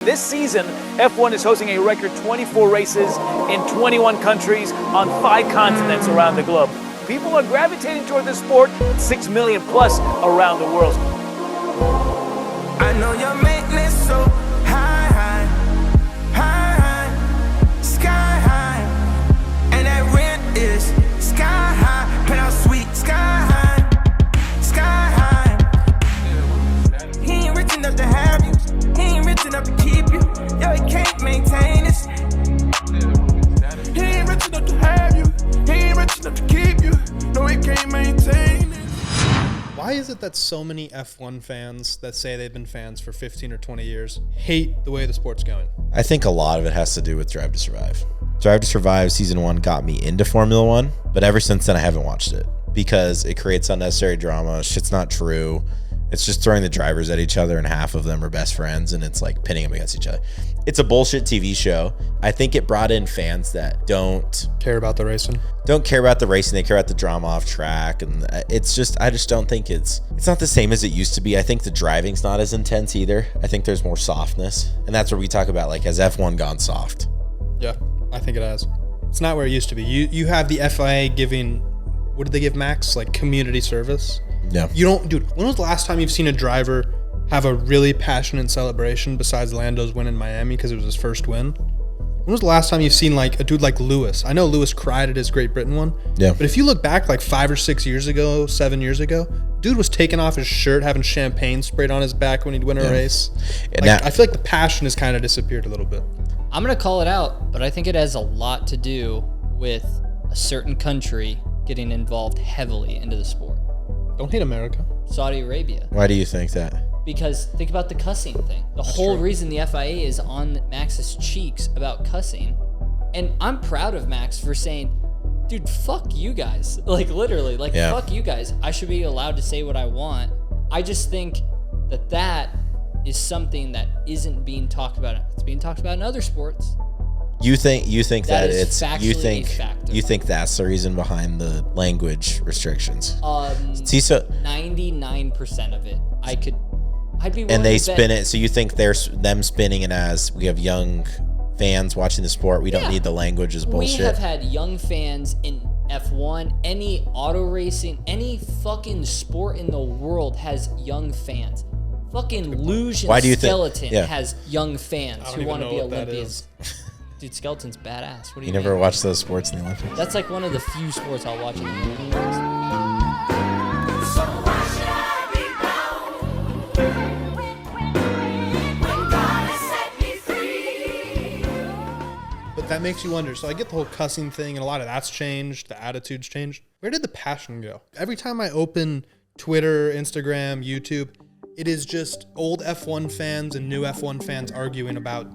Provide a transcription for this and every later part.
This season, F1 is hosting a record 24 races in 21 countries on 5 continents around the globe. People are gravitating toward this sport, 6 million plus around the world. I know your maintenance so high, sky high, and that rent is sky high, penthouse suite, sky high. He ain't rich enough to have you, he ain't rich enough to keep you, yo, he can't maintain this. He ain't rich enough to have you, he ain't rich enough to keep you, no, he can't maintain it. Why is it that so many F1 fans that say they've been fans for 15 or 20 years hate the way the sport's going? I think a lot of it has to do with Drive to Survive. Drive to Survive Season 1 got me into Formula 1, but ever since then I haven't watched it because it creates unnecessary drama. Shit's not true. It's just throwing the drivers at each other and half of them are best friends and it's like pitting them against each other. It's a bullshit TV show. I think it brought in fans that don't care about the racing. They care about the drama off track, and it's just, I just don't think it's not the same as it used to be. I think the driving's not as intense either. I think there's more softness, and that's where we talk about, like, has F1 gone soft? Yeah, I think it has. It's not where it used to be. You have the FIA giving, what did they give Max? Like community service? Yeah. You don't, dude, when was the last time you've seen a driver have a really passionate celebration besides Lando's win in Miami because it was his first win? When was the last time you've seen like a dude like Lewis? I know Lewis cried at his Great Britain one. Yeah. But if you look back like 5 or 6 years ago, 7 years ago, dude was taking off his shirt, having champagne sprayed on his back when he'd win a race. And like, I feel like the passion has kind of disappeared a little bit. I'm going to call it out, but I think it has a lot to do with a certain country getting involved heavily into the sport. Don't hate America. Saudi Arabia. Why do you think that? Because think about the cussing thing. The whole reason the FIA is on Max's cheeks about cussing. And I'm proud of Max for saying, dude, fuck you guys. Like literally, like fuck you guys. I should be allowed to say what I want. I just think that is something that isn't being talked about. It's being talked about in other sports. You think that is it's you think that's the reason behind the language restrictions? See, so 99% of it, I'd be willing and they to bet. spin it. So you think there's them spinning it as we have young fans watching the sport. We don't need the language as bullshit. We have had young fans in F1, any auto racing, any fucking sport in the world has young fans. Fucking Luge and Skeleton has young fans who want to be Olympians. Dude, Skeleton's badass. What do you never watched those sports in the Olympics? That's like one of the few sports I'll watch in the Olympics. So why should I be bound when God has set me free? But that makes you wonder. So I get the whole cussing thing, and a lot of that's changed. The attitude's changed. Where did the passion go? Every time I open Twitter, Instagram, YouTube, it is just old F1 fans and new F1 fans arguing about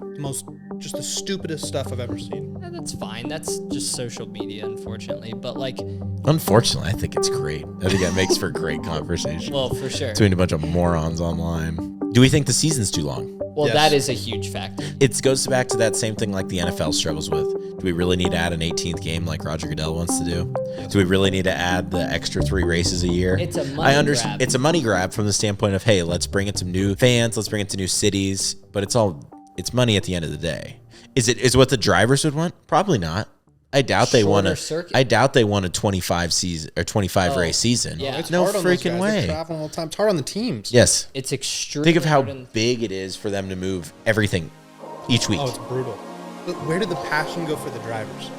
just the stupidest stuff I've ever seen. Yeah, that's fine. That's just social media, unfortunately. But like, unfortunately, I think it's great. I think that makes for great conversation. Well, for sure. Between a bunch of morons online. Do we think the season's too long? Well, that is a huge factor. It goes back to that same thing like the NFL struggles with. Do we really need to add an 18th game like Roger Goodell wants to do? Do we really need to add the extra 3 races a year? It's a money grab. It's a money grab from the standpoint of, hey, let's bring in some new fans, let's bring it to new cities, but it's money at the end of the day. Is it what the drivers would want? Probably not. I doubt they want a 25 season or 25 race season. Yeah. It's no hard on those freaking guys. way. They're traveling all the time. It's hard on the teams. Yes. It's extremely Think of how hard big it is for them to move everything each week. Oh, it's brutal. But where did the passion go for the drivers?